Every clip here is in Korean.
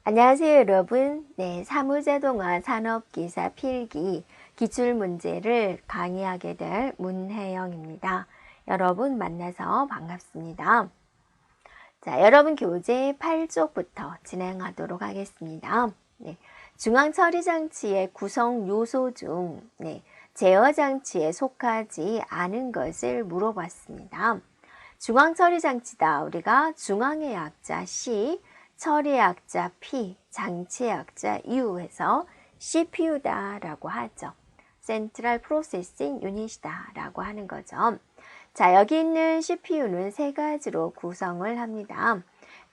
안녕하세요, 여러분. 네, 사무자동화 산업기사 필기 기출문제를 강의하게 될 문혜영입니다. 여러분 만나서 반갑습니다. 자, 여러분 교재 8쪽부터 진행하도록 하겠습니다. 네, 중앙처리장치의 구성 요소 중 제어장치에 속하지 않은 것을 물어봤습니다. 중앙처리장치다. 우리가 중앙의 약자 C, 처리의 약자 P, 장치의 약자 U 해서 CPU다 라고 하죠. Central Processing Unit이다 라고 하는 거죠. 자, 여기 있는 CPU는 세 가지로 구성을 합니다.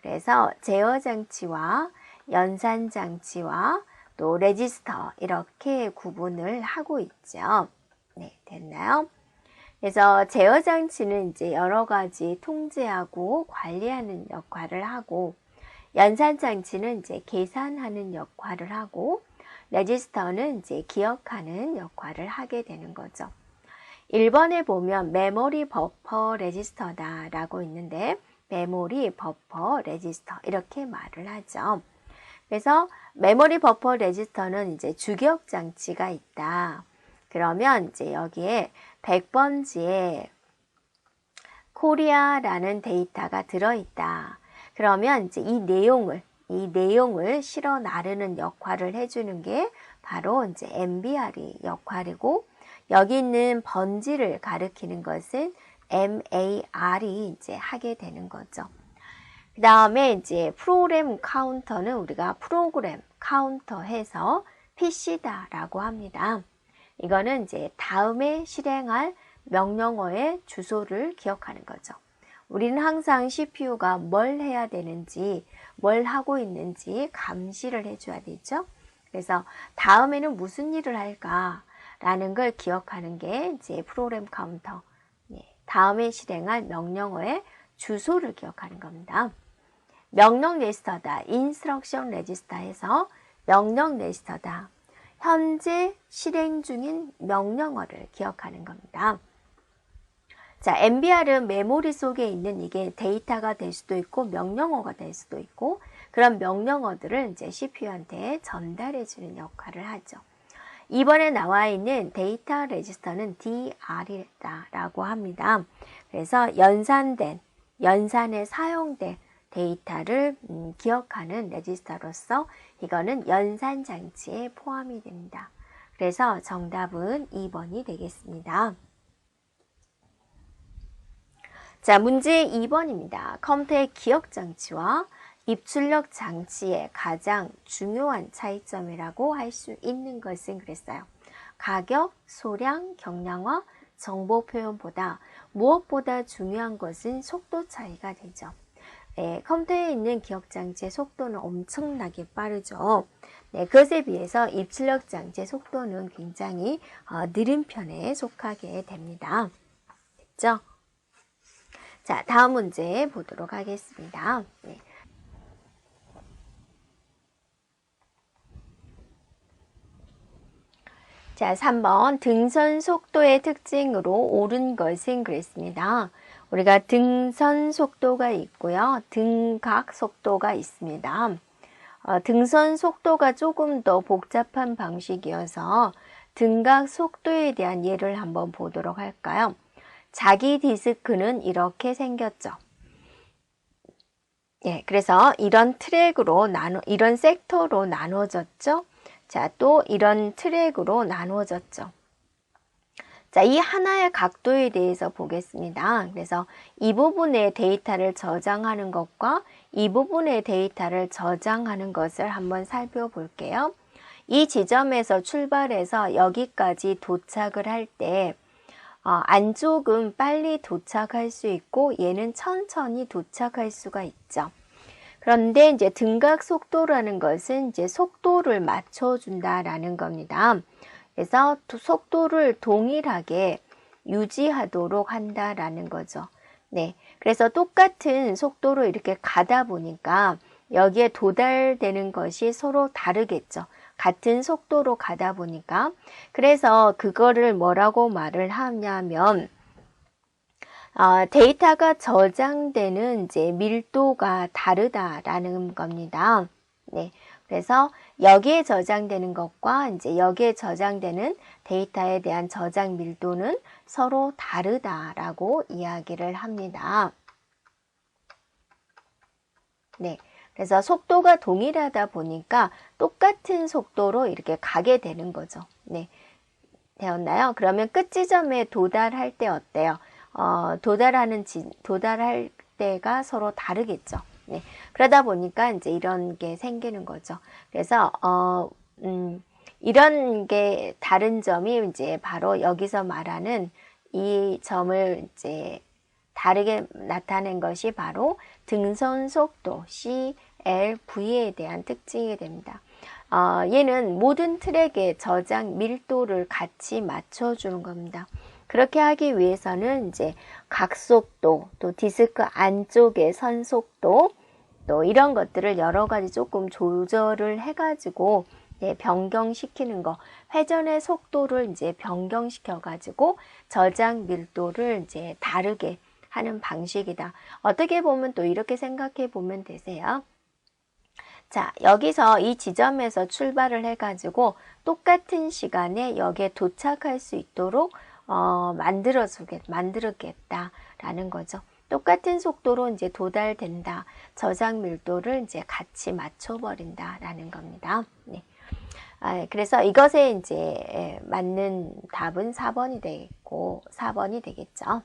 그래서 제어장치와 연산장치와 또 레지스터 이렇게 구분을 하고 있죠. 네, 됐나요? 그래서 제어장치는 이제 여러 가지 통제하고 관리하는 역할을 하고, 연산장치는 이제 계산하는 역할을 하고, 레지스터는 이제 기억하는 역할을 하게 되는 거죠. 1번에 보면 메모리 버퍼 레지스터다 라고 있는데, 메모리 버퍼 레지스터 이렇게 말을 하죠. 그래서 메모리 버퍼 레지스터는 이제 주기억 장치가 있다. 그러면 이제 여기에 100번지에 코리아라는 데이터가 들어있다. 그러면 이제 이 내용을 실어 나르는 역할을 해주는 게 바로 이제 MBR이 역할이고, 여기 있는 번지를 가리키는 것은 MAR이 이제 하게 되는 거죠. 그 다음에 이제 프로그램 카운터는 우리가 프로그램 카운터 해서 PC다라고 합니다. 이거는 이제 다음에 실행할 명령어의 주소를 기억하는 거죠. 우리는 항상 CPU가 뭘 해야 되는지, 뭘 하고 있는지 감시를 해줘야 되죠. 그래서 다음에는 무슨 일을 할까라는 걸 기억하는 게 이제 프로그램 카운터. 다음에 실행할 명령어의 주소를 기억하는 겁니다. 명령 레지스터다. 인스트럭션 레지스터에서 명령 레지스터다. 현재 실행 중인 명령어를 기억하는 겁니다. 자, MBR은 메모리 속에 있는 이게 데이터가 될 수도 있고 명령어가 될 수도 있고, 그런 명령어들을 이제 CPU한테 전달해 주는 역할을 하죠. 이번에 나와 있는 데이터 레지스터는 DR이다라고 합니다. 그래서 연산에 사용된 데이터를 기억하는 레지스터로서 이거는 연산 장치에 포함이 됩니다. 그래서 정답은 2번이 되겠습니다. 자, 문제 2번입니다. 컴퓨터의 기억 장치와 입출력 장치의 가장 중요한 차이점이라고 할 수 있는 것은 그랬어요. 가격, 소량, 경량화, 정보 표현보다 무엇보다 중요한 것은 속도 차이가 되죠. 네, 컴퓨터에 있는 기억 장치의 속도는 엄청나게 빠르죠. 네, 그것에 비해서 입출력 장치의 속도는 굉장히 느린 편에 속하게 됩니다. 됐죠? 자, 다음 문제 보도록 하겠습니다. 네. 자, 3번 등선 속도의 특징으로 옳은 것은 그랬습니다. 우리가 등선 속도가 있고요. 등각 속도가 있습니다. 등선 속도가 조금 더 복잡한 방식이어서 등각 속도에 대한 예를 한번 보도록 할까요? 자기 디스크는 이렇게 생겼죠. 예, 그래서 이런 트랙으로 이런 섹터로 나눠졌죠. 자, 또 이런 트랙으로 나누어졌죠. 자, 이 하나의 각도에 대해서 보겠습니다. 그래서 이 부분의 데이터를 저장하는 것과 이 부분의 데이터를 저장하는 것을 한번 살펴볼게요. 이 지점에서 출발해서 여기까지 도착을 할 때 안쪽은 빨리 도착할 수 있고 얘는 천천히 도착할 수가 있죠. 그런데 이제 등각 속도라는 것은 이제 속도를 맞춰준다라는 겁니다. 그래서 속도를 동일하게 유지하도록 한다라는 거죠. 네. 그래서 똑같은 속도로 이렇게 가다 보니까 여기에 도달되는 것이 서로 다르겠죠. 같은 속도로 가다 보니까. 그래서 그거를 뭐라고 말을 하냐면, 데이터가 저장되는 이제 밀도가 다르다라는 겁니다. 네. 그래서 여기에 저장되는 것과 이제 여기에 저장되는 데이터에 대한 저장 밀도는 서로 다르다라고 이야기를 합니다. 네. 그래서 속도가 동일하다 보니까 똑같은 속도로 이렇게 가게 되는 거죠. 네. 되었나요? 그러면 끝 지점에 도달할 때 어때요? 도달할 때가 서로 다르겠죠. 네. 그러다 보니까 이제 이런 게 생기는 거죠. 그래서, 이런 게 다른 점이 이제 바로 여기서 말하는 이 점을 이제 다르게 나타낸 것이 바로 등선 속도 CLV에 대한 특징이 됩니다. 얘는 모든 트랙의 저장 밀도를 같이 맞춰주는 겁니다. 그렇게 하기 위해서는 이제 각속도, 또 디스크 안쪽의 선속도, 또 이런 것들을 여러 가지 조금 조절을 해가지고 변경시키는 거, 회전의 속도를 이제 변경시켜가지고 저장 밀도를 이제 다르게 하는 방식이다. 어떻게 보면 또 이렇게 생각해 보면 되세요. 자, 여기서 이 지점에서 출발을 해가지고 똑같은 시간에 여기에 도착할 수 있도록 만들었겠다라는 거죠. 똑같은 속도로 이제 도달된다. 저장 밀도를 이제 같이 맞춰버린다라는 겁니다. 네. 그래서 이것에 이제 맞는 답은 4번이 되겠고, 4번이 되겠죠.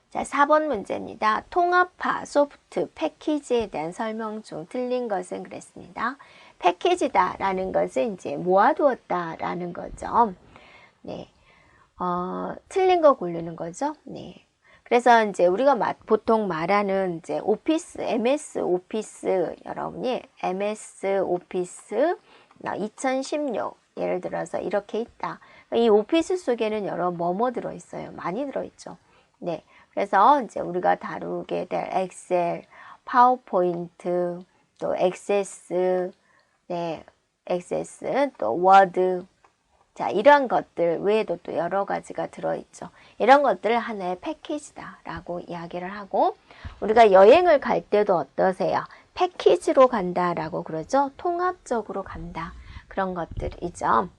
자, 4번 문제입니다. 통합화 소프트 패키지에 대한 설명 중 틀린 것은 그랬습니다. 패키지다라는 것은 이제 모아두었다라는 거죠. 네. 틀린 거 고르는 거죠. 네. 그래서 이제 우리가 보통 말하는 이제 오피스, MS 오피스, 여러분이 MS 오피스 2016 예를 들어서 이렇게 있다. 이 오피스 속에는 여러 뭐뭐 들어있어요. 많이 들어있죠. 네. 그래서 이제 우리가 다루게 될 엑셀, 파워포인트, 또 액세스, 네, 액세스, 또 워드, 자, 이런 것들 외에도 또 여러 가지가 들어있죠. 이런 것들을 하나의 패키지다라고 이야기를 하고, 우리가 여행을 갈 때도 어떠세요? 패키지로 간다라고 그러죠? 통합적으로 간다. 그런 것들이죠.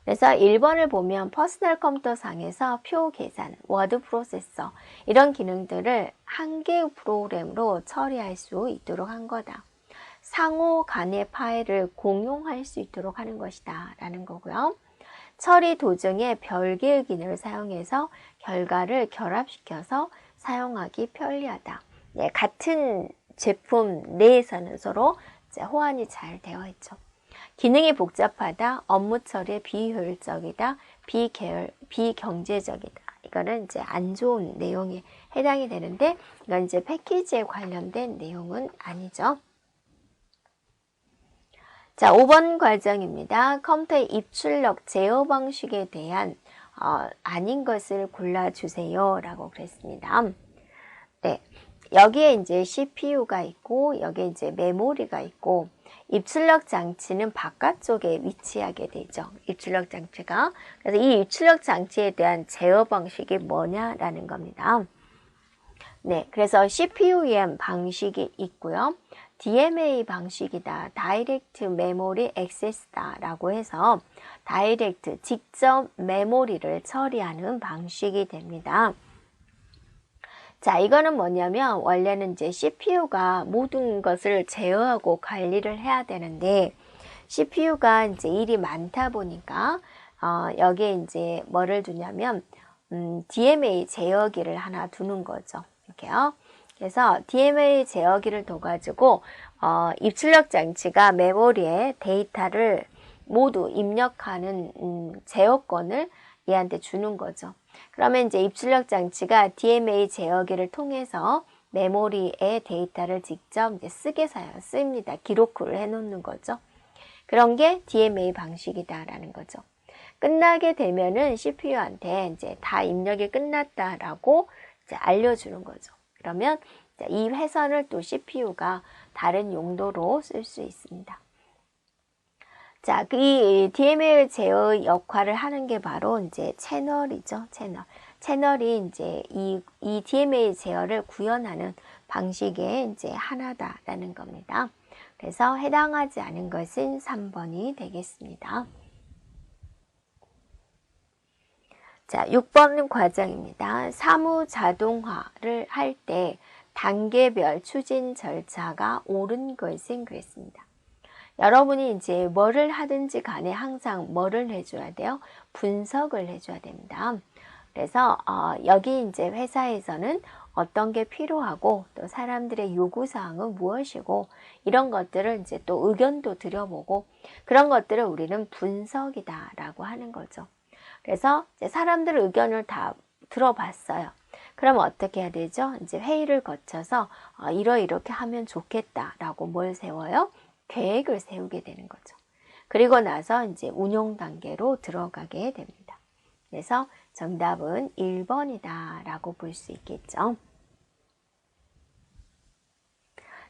그래서 1번을 보면 퍼스널 컴퓨터 상에서 표 계산, 워드 프로세서 이런 기능들을 한 개의 프로그램으로 처리할 수 있도록 한 거다. 상호 간의 파일을 공용할 수 있도록 하는 것이다 라는 거고요. 처리 도중에 별개의 기능을 사용해서 결과를 결합시켜서 사용하기 편리하다. 네, 같은 제품 내에서는 서로 호환이 잘 되어 있죠. 기능이 복잡하다, 업무 처리에 비효율적이다, 비경제적이다. 이거는 이제 안 좋은 내용에 해당이 되는데, 이건 이제 패키지에 관련된 내용은 아니죠. 자, 5번 과정입니다. 컴퓨터의 입출력 제어 방식에 대한 아닌 것을 골라주세요 라고 그랬습니다. 네, 여기에 이제 CPU가 있고 여기에 이제 메모리가 있고 입출력 장치는 바깥쪽에 위치하게 되죠. 입출력 장치가. 그래서 이 입출력 장치에 대한 제어 방식이 뭐냐라는 겁니다. 네, 그래서 CPUEM 방식이 있고요. DMA 방식이다. 다이렉트 메모리 액세스다 라고 해서 다이렉트 직접 메모리를 처리하는 방식이 됩니다. 자, 이거는 뭐냐면 원래는 이제 CPU가 모든 것을 제어하고 관리를 해야 되는데 CPU가 이제 일이 많다 보니까 여기에 이제 뭐를 두냐면 DMA 제어기를 하나 두는 거죠. 이렇게요. 그래서 DMA 제어기를 둬가지고 입출력 장치가 메모리에 데이터를 모두 입력하는 제어권을 얘한테 주는 거죠. 그러면 이제 입출력 장치가 DMA 제어기를 통해서 메모리의 데이터를 직접 이제 쓰게 씁니다. 기록을 해놓는 거죠. 그런 게 DMA 방식이다라는 거죠. 끝나게 되면은 CPU한테 이제 다 입력이 끝났다라고 이제 알려주는 거죠. 그러면 이 회선을 또 CPU가 다른 용도로 쓸 수 있습니다. 자, 이 DML 제어의 역할을 하는 게 바로 이제 채널이죠. 채널이 이제 이 DMA 제어를 구현하는 방식의 이제 하나다라는 겁니다. 그래서 해당하지 않은 것은 3번이 되겠습니다. 자, 6번 과정입니다. 사무 자동화를 할 때 단계별 추진 절차가 옳은 것은 그랬습니다. 여러분이 이제 뭐를 하든지 간에 항상 뭐를 해줘야 돼요? 분석을 해줘야 됩니다. 그래서 여기 이제 회사에서는 어떤 게 필요하고 또 사람들의 요구사항은 무엇이고 이런 것들을 이제 또 의견도 드려보고 그런 것들을 우리는 분석이다라고 하는 거죠. 그래서 이제 사람들 의견을 다 들어봤어요. 그럼 어떻게 해야 되죠? 이제 회의를 거쳐서 이렇게 하면 좋겠다라고 뭘 세워요? 계획을 세우게 되는 거죠. 그리고 나서 이제 운용 단계로 들어가게 됩니다. 그래서 정답은 1번이다 라고 볼 수 있겠죠.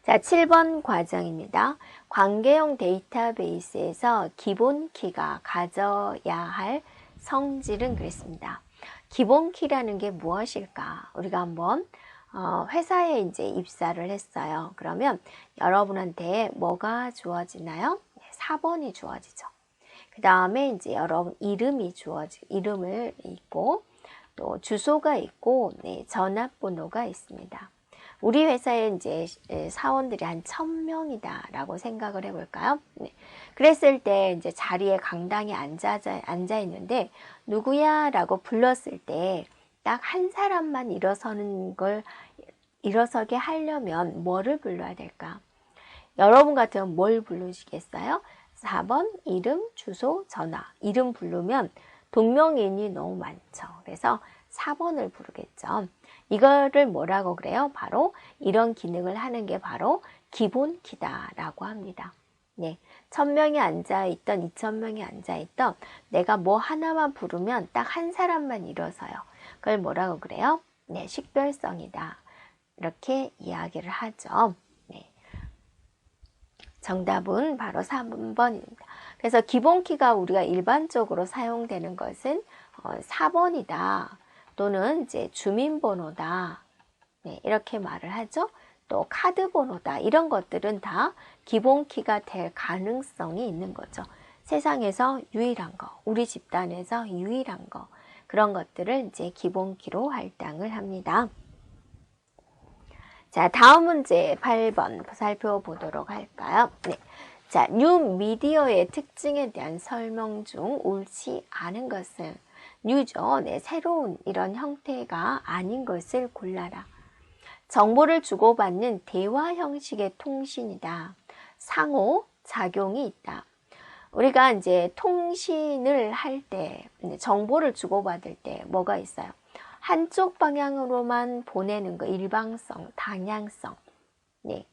자, 7번 과정입니다. 관계형 데이터베이스에서 기본 키가 가져야 할 성질은 그랬습니다. 기본 키라는 게 무엇일까? 우리가 한번 회사에 이제 입사를 했어요. 그러면 여러분한테 뭐가 주어지나요? 4번이 주어지죠. 그 다음에 이제 여러분 이름을 있고 또 주소가 있고 전화번호가 있습니다. 우리 회사에 이제 사원들이 한 1000명이다 라고 생각을 해볼까요? 그랬을 때 이제 자리에 강당에 앉아 있는데 누구야 라고 불렀을 때 딱 한 사람만 일어서게 하려면 뭐를 불러야 될까? 여러분 같으면 뭘 부르시겠어요? 4번 이름, 주소, 전화. 이름 부르면 동명이인이 너무 많죠. 그래서 4번을 부르겠죠. 이거를 뭐라고 그래요? 바로 이런 기능을 하는 게 바로 기본 키다라고 합니다. 1000명이 앉아있던 2000명이 앉아있던 내가 뭐 하나만 부르면 딱 한 사람만 일어서요. 그걸 뭐라고 그래요? 식별성이다. 이렇게 이야기를 하죠. 정답은 바로 3번입니다. 그래서 기본키가 우리가 일반적으로 사용되는 것은 4번이다. 또는 이제 주민번호다. 이렇게 말을 하죠. 또 카드번호다. 이런 것들은 다 기본키가 될 가능성이 있는 거죠. 세상에서 유일한 거, 우리 집단에서 유일한 거, 그런 것들을 이제 기본키로 할당을 합니다. 자, 다음 문제 8번 살펴보도록 할까요? 자, 뉴 미디어의 특징에 대한 설명 중 옳지 않은 것은 뉴죠. 새로운 이런 형태가 아닌 것을 골라라. 정보를 주고받는 대화 형식의 통신이다. 상호 작용이 있다. 우리가 이제 통신을 할 때, 정보를 주고받을 때 뭐가 있어요? 한쪽 방향으로만 보내는 거, 일방성, 방향성. 그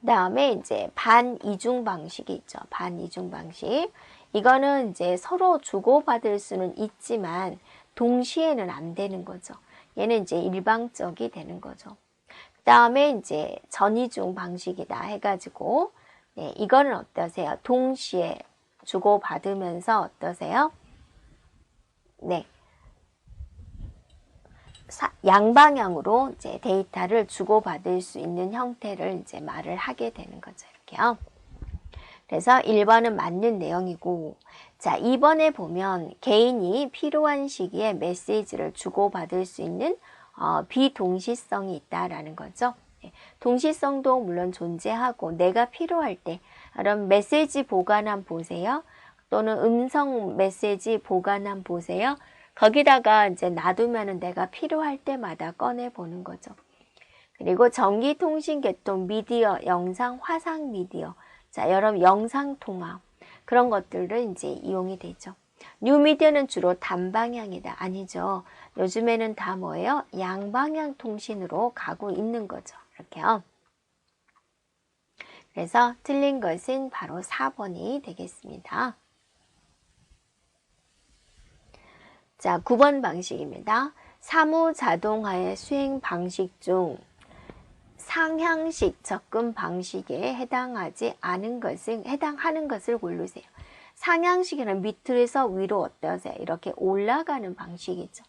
다음에 이제 반이중 방식이 있죠. 반이중 방식. 이거는 이제 서로 주고받을 수는 있지만 동시에는 안 되는 거죠. 얘는 이제 일방적이 되는 거죠. 그 다음에 이제 전이중 방식이다 해가지고 이거는 어떠세요? 동시에 주고받으면서 어떠세요? 양방향으로 이제 데이터를 주고받을 수 있는 형태를 이제 말을 하게 되는 거죠. 이렇게요. 그래서 1번은 맞는 내용이고, 자, 2번에 보면 개인이 필요한 시기에 메시지를 주고받을 수 있는 비동시성이 있다라는 거죠. 동시성도 물론 존재하고 내가 필요할 때 그럼 메시지 보관함 보세요. 또는 음성 메시지 보관함 보세요. 거기다가 이제 놔두면은 내가 필요할 때마다 꺼내 보는 거죠. 그리고 전기통신계통 미디어, 영상, 화상 미디어. 자, 여러분 영상 통화 그런 것들을 이제 이용이 되죠. 뉴미디어는 주로 단방향이다. 아니죠. 요즘에는 다 뭐예요? 양방향 통신으로 가고 있는 거죠. 이렇게요. 그래서 틀린 것은 바로 4번이 되겠습니다. 자, 9번 방식입니다. 사무 자동화의 수행 방식 중 상향식 접근 방식에 해당하는 것을 고르세요. 상향식이란 밑에서 위로 어떠세요? 이렇게 올라가는 방식이죠.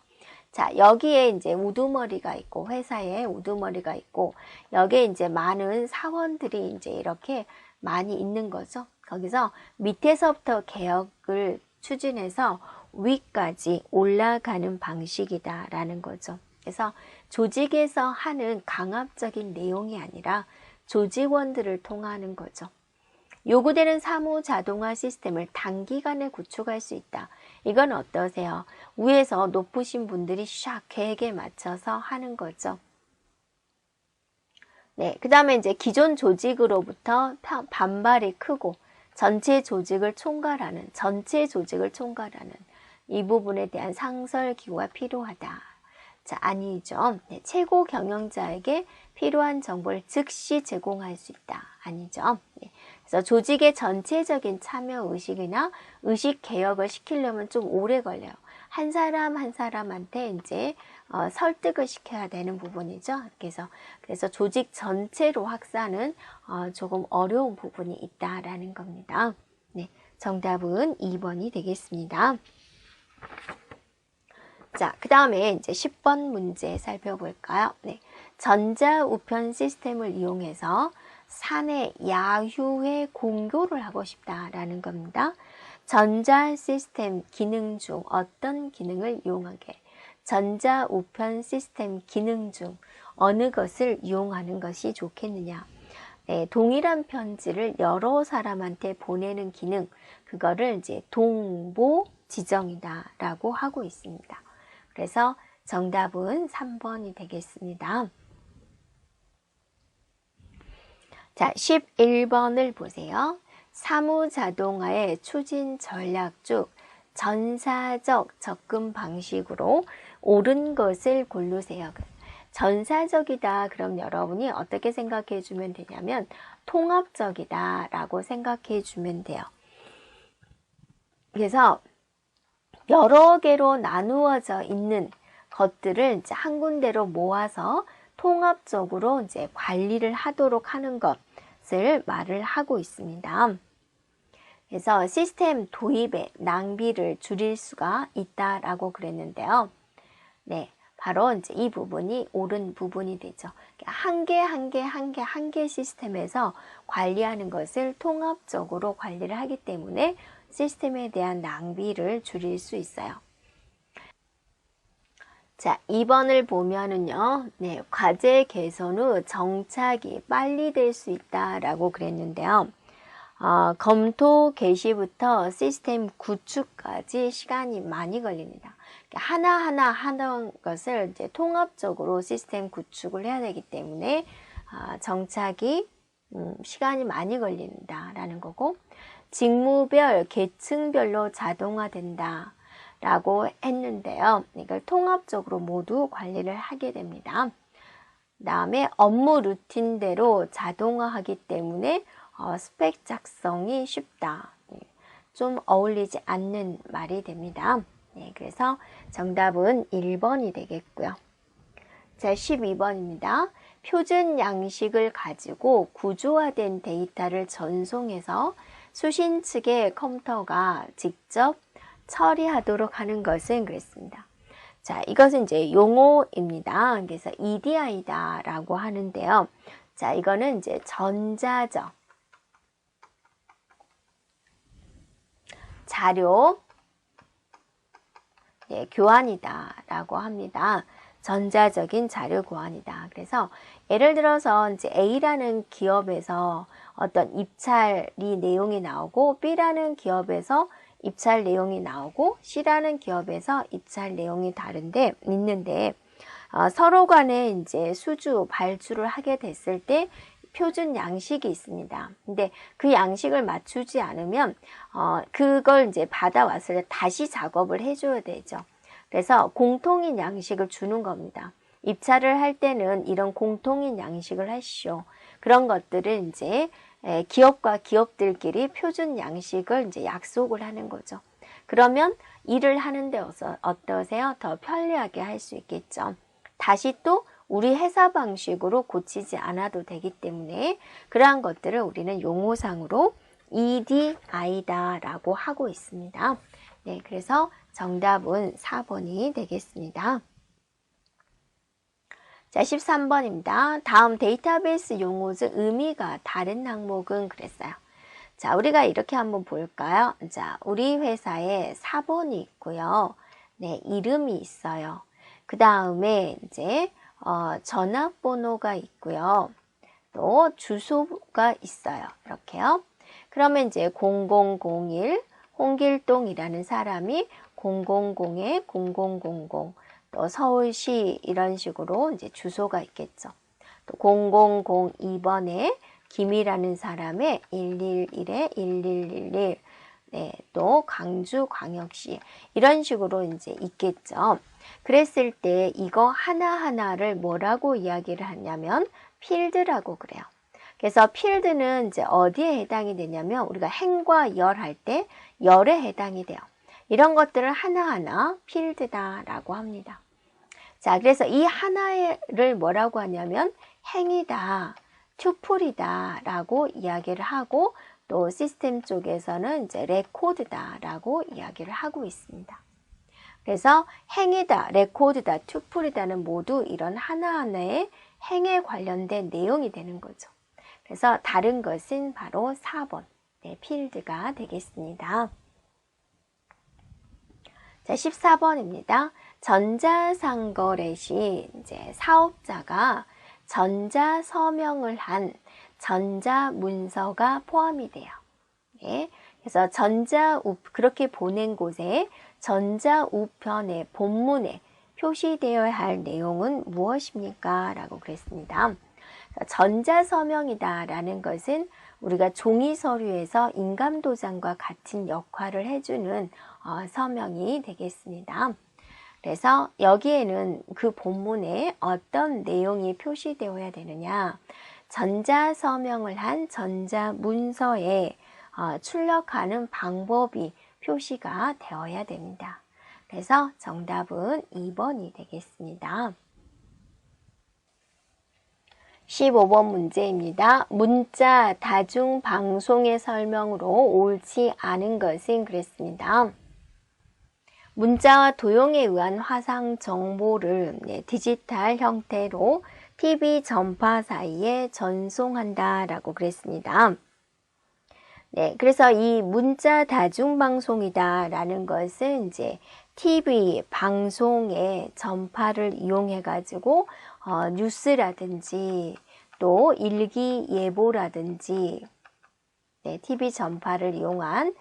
자, 여기에 이제 우두머리가 있고, 회사에 우두머리가 있고, 여기에 이제 많은 사원들이 이제 이렇게 많이 있는 거죠. 거기서 밑에서부터 개혁을 추진해서 위까지 올라가는 방식이다라는 거죠. 그래서 조직에서 하는 강압적인 내용이 아니라 조직원들을 통하는 거죠. 요구되는 사무 자동화 시스템을 단기간에 구축할 수 있다. 이건 어떠세요? 위에서 높으신 분들이 샥 계획에 맞춰서 하는 거죠. 네, 그 다음에 이제 기존 조직으로부터 반발이 크고 전체 조직을 총괄하는 이 부분에 대한 상설 기구가 필요하다. 자, 아니죠. 네, 최고 경영자에게 필요한 정보를 즉시 제공할 수 있다. 아니죠. 네. 그래서 조직의 전체적인 참여 의식이나 의식 개혁을 시키려면 좀 오래 걸려요. 한 사람 한 사람한테 이제 설득을 시켜야 되는 부분이죠. 그래서 조직 전체로 확산은 조금 어려운 부분이 있다라는 겁니다. 네, 정답은 2번이 되겠습니다. 자, 그 다음에 이제 10번 문제 살펴볼까요? 네. 전자우편 시스템을 이용해서 사내 야휴회 공교를 하고 싶다라는 겁니다. 전자 시스템 기능 중 어떤 기능을 이용하게? 전자우편 시스템 기능 중 어느 것을 이용하는 것이 좋겠느냐? 네, 동일한 편지를 여러 사람한테 보내는 기능, 그거를 이제 동보 지정이다라고 하고 있습니다. 그래서 정답은 3번이 되겠습니다. 자, 11번을 보세요. 사무자동화의 추진 전략 중 전사적 접근 방식으로 옳은 것을 고르세요. 전사적이다. 그럼 여러분이 어떻게 생각해 주면 되냐면 통합적이다 라고 생각해 주면 돼요. 그래서 여러 개로 나누어져 있는 것들을 이제 한 군데로 모아서 통합적으로 이제 관리를 하도록 하는 것을 말을 하고 있습니다. 그래서 시스템 도입의 낭비를 줄일 수가 있다라고 그랬는데요. 네, 바로 이제 이 부분이 옳은 부분이 되죠. 한 개 시스템에서 관리하는 것을 통합적으로 관리를 하기 때문에 시스템에 대한 낭비를 줄일 수 있어요. 자, 2번을 보면은요, 네, 과제 개선 후 정착이 빨리 될 수 있다라고 그랬는데요. 검토 개시부터 시스템 구축까지 시간이 많이 걸립니다. 하나하나 하는 것을 이제 통합적으로 시스템 구축을 해야 되기 때문에 정착이 시간이 많이 걸린다라는 거고, 직무별, 계층별로 자동화된다 라고 했는데요. 이걸 통합적으로 모두 관리를 하게 됩니다. 그 다음에 업무 루틴대로 자동화하기 때문에 스펙 작성이 쉽다. 좀 어울리지 않는 말이 됩니다. 네, 그래서 정답은 1번이 되겠고요. 자, 12번입니다. 표준 양식을 가지고 구조화된 데이터를 전송해서 수신 측의 컴퓨터가 직접 처리하도록 하는 것은 그랬습니다. 자, 이것은 이제 용어입니다. 그래서 EDI다라고 하는데요. 자, 이거는 이제 전자적 자료 교환이다라고 합니다. 전자적인 자료 교환이다. 그래서 예를 들어서 이제 A라는 기업에서 어떤 입찰이 내용이 나오고 B라는 기업에서 입찰 내용이 나오고 C라는 기업에서 입찰 내용이 있는데 서로 간에 이제 수주, 발주를 하게 됐을 때 표준 양식이 있습니다. 근데 그 양식을 맞추지 않으면 그걸 이제 받아왔을 때 다시 작업을 해줘야 되죠. 그래서 공통인 양식을 주는 겁니다. 입찰을 할 때는 이런 공통인 양식을 하시오. 그런 것들을 이제 기업과 기업들끼리 표준 양식을 이제 약속을 하는 거죠. 그러면 일을 하는데 어떠세요? 더 편리하게 할 수 있겠죠. 다시 또 우리 회사 방식으로 고치지 않아도 되기 때문에 그러한 것들을 우리는 용어상으로 EDI다 라고 하고 있습니다. 네, 그래서 정답은 4번이 되겠습니다. 자, 13번입니다. 다음 데이터베이스 용어 중 의미가 다른 항목은 그랬어요. 자, 우리가 이렇게 한번 볼까요? 자, 우리 회사에 4번이 있고요. 네, 이름이 있어요. 그 다음에 이제 전화번호가 있고요. 또 주소가 있어요. 이렇게요. 그러면 이제 0001 홍길동이라는 사람이 000에 0000 또 서울시 이런 식으로 이제 주소가 있겠죠. 또 0002번에 김이라는 사람의 111에 1111 네, 또 광주광역시 이런 식으로 이제 있겠죠. 그랬을 때 이거 하나하나를 뭐라고 이야기를 하냐면 필드라고 그래요. 그래서 필드는 이제 어디에 해당이 되냐면 우리가 행과 열 할 때 열에 해당이 돼요. 이런 것들을 하나하나 필드다라고 합니다. 자, 그래서 이 하나를 뭐라고 하냐면 행이다, 튜플이다 라고 이야기를 하고 또 시스템 쪽에서는 이제 레코드다 라고 이야기를 하고 있습니다. 그래서 행이다, 레코드다, 튜플이다는 모두 이런 하나하나의 행에 관련된 내용이 되는 거죠. 그래서 다른 것은 바로 4번 네, 필드가 되겠습니다. 자, 14번입니다. 전자상거래 시 이제 사업자가 전자서명을 한 전자문서가 포함이 돼요. 네, 그래서 그렇게 보낸 곳에 전자우편의 본문에 표시되어야 할 내용은 무엇입니까? 라고 그랬습니다. 전자서명이다 라는 것은 우리가 종이 서류에서 인감도장과 같은 역할을 해주는 서명이 되겠습니다. 그래서 여기에는 그 본문에 어떤 내용이 표시되어야 되느냐, 전자서명을 한 전자문서에 출력하는 방법이 표시가 되어야 됩니다. 그래서 정답은 2번이 되겠습니다. 15번 문제입니다. 문자, 다중방송의 설명으로 옳지 않은 것은 그랬습니다. 문자와 도용에 의한 화상 정보를 디지털 형태로 TV 전파 사이에 전송한다 라고 그랬습니다. 네, 그래서 이 문자 다중방송이다 라는 것은 이제 TV 방송의 전파를 이용해 가지고 뉴스라든지 또 일기예보라든지 네, TV 전파를 이용한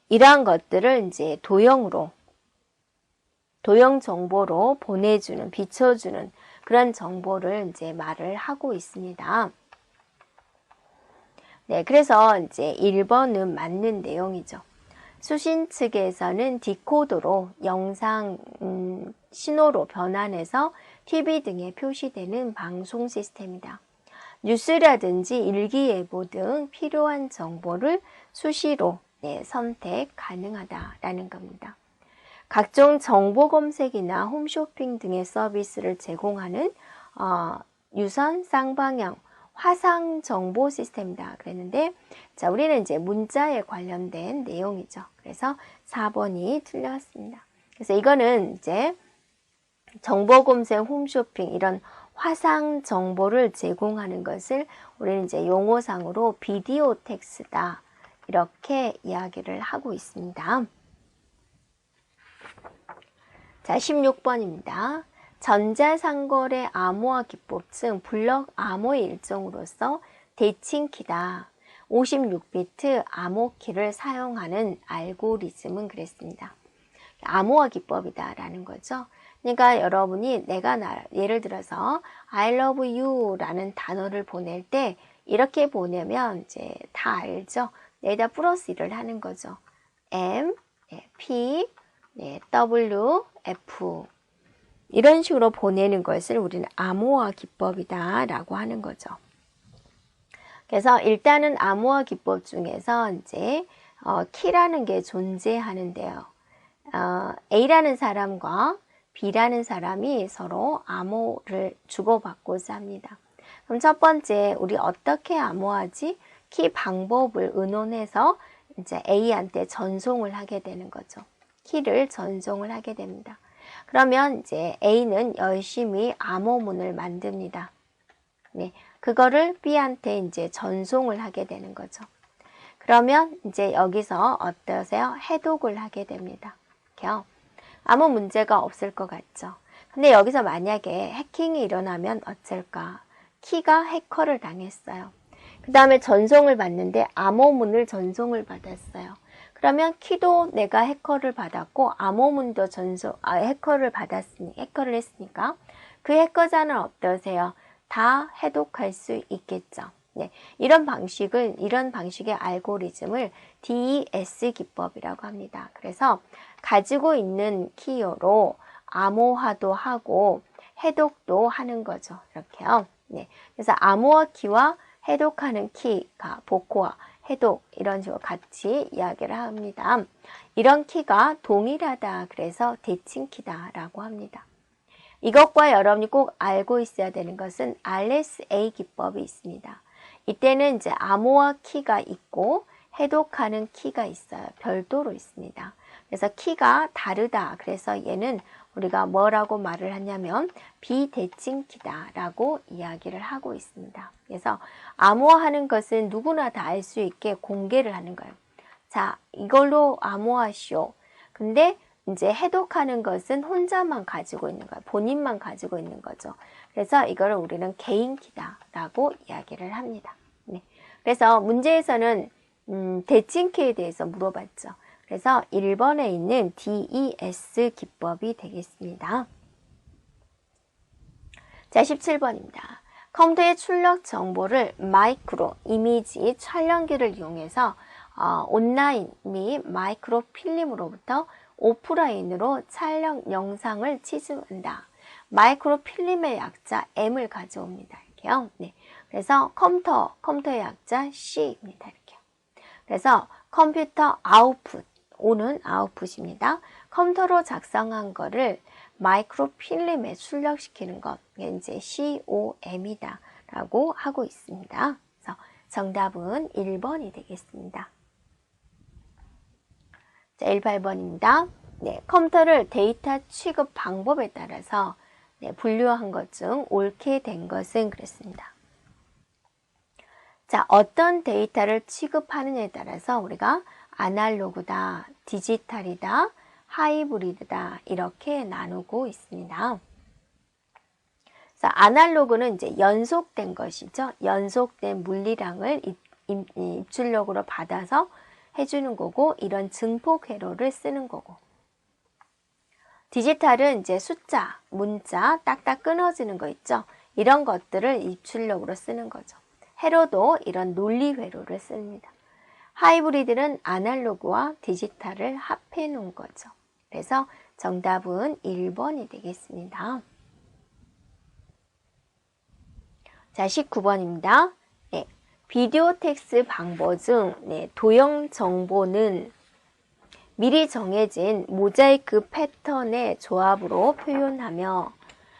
이러한 것들을 이제 도용 정보로 보내주는, 비춰주는 그런 정보를 이제 말을 하고 있습니다. 네, 그래서 이제 1번은 맞는 내용이죠. 수신 측에서는 디코더로 영상 신호로 변환해서 TV 등에 표시되는 방송 시스템이다. 뉴스라든지 일기예보 등 필요한 정보를 수시로 선택 가능하다라는 겁니다. 각종 정보 검색이나 홈쇼핑 등의 서비스를 제공하는 유선 쌍방향 화상 정보 시스템이다 그랬는데, 자, 우리는 이제 문자에 관련된 내용이죠. 그래서 4번이 틀렸습니다. 그래서 이거는 이제 정보 검색, 홈쇼핑 이런 화상 정보를 제공하는 것을 우리는 이제 용어상으로 비디오 텍스트다 이렇게 이야기를 하고 있습니다. 자, 16번입니다. 전자상거래 암호화 기법 중 블럭 암호의 일종으로서 대칭키다. 56비트 암호키를 사용하는 알고리즘은 그랬습니다. 암호화 기법이다 라는 거죠. 그러니까 여러분이 예를 들어서 I love you 라는 단어를 보낼 때 이렇게 보내면 이제 다 알죠. 여기다 플러스 1을 하는 거죠. M, P, W, F 이런 식으로 보내는 것을 우리는 암호화 기법이다 라고 하는 거죠. 그래서 일단은 암호화 기법 중에서 이제 키라는 게 존재하는데요. A라는 사람과 B라는 사람이 서로 암호를 주고받고자 합니다. 그럼 첫 번째, 우리 어떻게 암호하지? 키 방법을 의논해서 이제 A한테 전송을 하게 되는 거죠. 키를 전송을 하게 됩니다. 그러면 이제 A는 열심히 암호문을 만듭니다. 네, 그거를 B한테 이제 전송을 하게 되는 거죠. 그러면 이제 여기서 어떠세요? 해독을 하게 됩니다. 이렇게요. 아무 문제가 없을 것 같죠. 근데 여기서 만약에 해킹이 일어나면 어쩔까? 키가 해커를 당했어요. 그 다음에 전송을 받는데 암호문을 전송을 받았어요. 그러면 키도 내가 해커를 받았고 암호문도 해커를 했으니까 그 해커자는 어떠세요? 다 해독할 수 있겠죠. 네, 이런 방식의 알고리즘을 DES 기법이라고 합니다. 그래서 가지고 있는 키로 암호화도 하고 해독도 하는 거죠. 이렇게요. 네, 그래서 암호화 키와 해독하는 키가 복호화, 해독 이런 식으로 같이 이야기를 합니다. 이런 키가 동일하다. 그래서 대칭키다라고 합니다. 이것과 여러분이 꼭 알고 있어야 되는 것은 RSA 기법이 있습니다. 이때는 이제 암호화 키가 있고 해독하는 키가 있어요. 별도로 있습니다. 그래서 키가 다르다. 그래서 얘는 우리가 뭐라고 말을 하냐면 비대칭키다라고 이야기를 하고 있습니다. 그래서 암호화하는 것은 누구나 다 알 수 있게 공개를 하는 거예요. 자, 이걸로 암호화시오. 근데 이제 해독하는 것은 혼자만 가지고 있는 거예요. 본인만 가지고 있는 거죠. 그래서 이거를 우리는 개인키다라고 이야기를 합니다. 네. 그래서 문제에서는 대칭키에 대해서 물어봤죠. 그래서 1번에 있는 DES 기법이 되겠습니다. 자, 17번입니다. 컴퓨터의 출력 정보를 마이크로 이미지 촬영기를 이용해서 온라인 및 마이크로 필름으로부터 오프라인으로 촬영 영상을 취급한다. 마이크로 필름의 약자 M을 가져옵니다. 이렇게요. 네. 그래서 컴퓨터의 약자 C입니다. 이렇게. 그래서 컴퓨터 아웃풋, O는 아웃풋입니다. 컴퓨터로 작성한 거를 마이크로 필름에 출력시키는 것, 이게 이제 COM이다 라고 하고 있습니다. 그래서 정답은 1번이 되겠습니다. 자, 18번입니다. 네, 컴퓨터를 데이터 취급 방법에 따라서 분류한 것 중 옳게 된 것은 그랬습니다. 자, 어떤 데이터를 취급하느냐에 따라서 우리가 아날로그다, 디지털이다, 하이브리드다 이렇게 나누고 있습니다. 자, 아날로그는 이제 연속된 것이죠. 연속된 물리량을 입출력으로 받아서 해주는 거고, 이런 증폭 회로를 쓰는 거고. 디지털은 이제 숫자, 문자, 딱딱 끊어지는 거 있죠. 이런 것들을 입출력으로 쓰는 거죠. 회로도 이런 논리 회로를 씁니다. 하이브리드는 아날로그와 디지털을 합해 놓은 거죠. 그래서 정답은 1번이 되겠습니다. 자, 19번입니다. 네, 비디오 텍스트 방법 중 도형 정보는 미리 정해진 모자이크 패턴의 조합으로 표현하며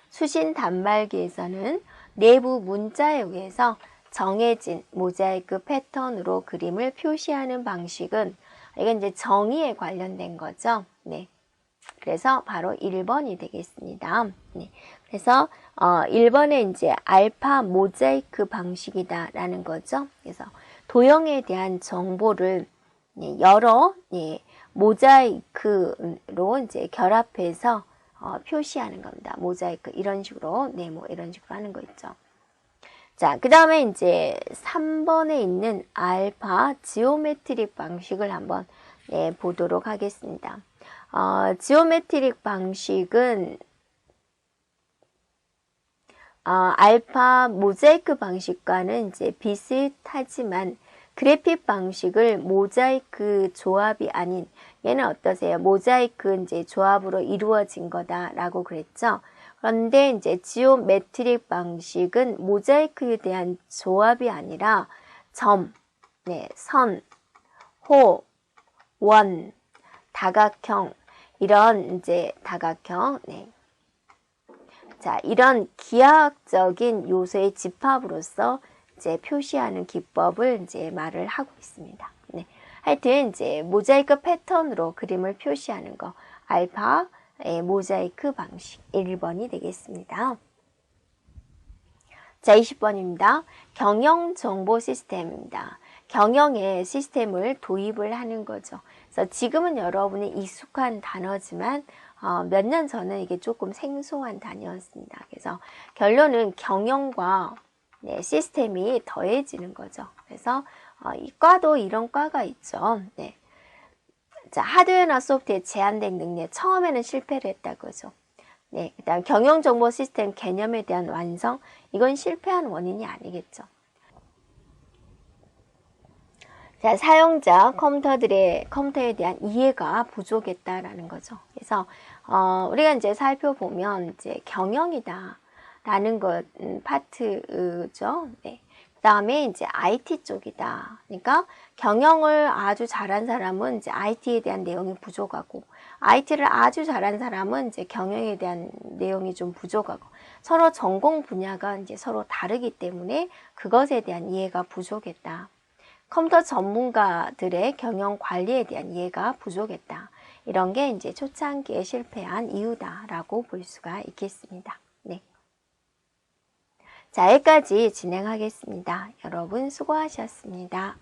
수신 단말기에서는 내부 문자에 의해서 정해진 모자이크 패턴으로 그림을 표시하는 방식은, 이건 이제 정의에 관련된 거죠. 네. 그래서 바로 1번이 되겠습니다. 네. 그래서 1번에 이제 알파 모자이크 방식이다라는 거죠. 그래서 도형에 대한 정보를 여러 모자이크로 이제 결합해서 표시하는 겁니다. 모자이크 이런 식으로 뭐 이런 식으로 하는 거 있죠. 자, 그 다음에 이제 3번에 있는 알파 지오메트릭 방식을 한번 보도록 하겠습니다. 지오메트릭 방식은 알파 모자이크 방식과는 이제 비슷하지만 그래픽 방식을 모자이크 조합이 아닌, 얘는 어떠세요? 모자이크 이제 조합으로 이루어진 거다라고 그랬죠. 그런데 이제 지오메트릭 방식은 모자이크에 대한 조합이 아니라 점, 선, 호, 원, 다각형, 이런 이제 다각형, 자, 이런 기하학적인 요소의 집합으로서 이제 표시하는 기법을 이제 말을 하고 있습니다. 네. 하여튼 이제 모자이크 패턴으로 그림을 표시하는 거, 알파의 모자이크 방식 1번이 되겠습니다. 자, 20번입니다. 경영 정보 시스템입니다. 경영의 시스템을 도입을 하는 거죠. 그래서 지금은 여러분이 익숙한 단어지만 몇 년 전은 이게 조금 생소한 단어였습니다. 그래서 결론은 경영과 네, 시스템이 더해지는 거죠. 그래서 이 과도 이런 과가 있죠. 네. 자, 하드웨어나 소프트웨어 제한된 능력, 처음에는 실패를 했다고죠. 네, 그다음 경영 정보 시스템 개념에 대한 완성, 이건 실패한 원인이 아니겠죠. 자, 사용자 컴퓨터에 대한 이해가 부족했다라는 거죠. 그래서 우리가 이제 살펴보면 이제 경영이다라는 것 파트죠. 네. 그다음에 이제 IT 쪽이다. 그러니까 경영을 아주 잘한 사람은 이제 IT에 대한 내용이 부족하고, IT를 아주 잘한 사람은 이제 경영에 대한 내용이 좀 부족하고, 서로 전공 분야가 이제 서로 다르기 때문에 그것에 대한 이해가 부족했다. 컴퓨터 전문가들의 경영 관리에 대한 이해가 부족했다. 이런 게 이제 초창기에 실패한 이유다라고 볼 수가 있겠습니다. 네. 자, 여기까지 진행하겠습니다. 여러분 수고하셨습니다.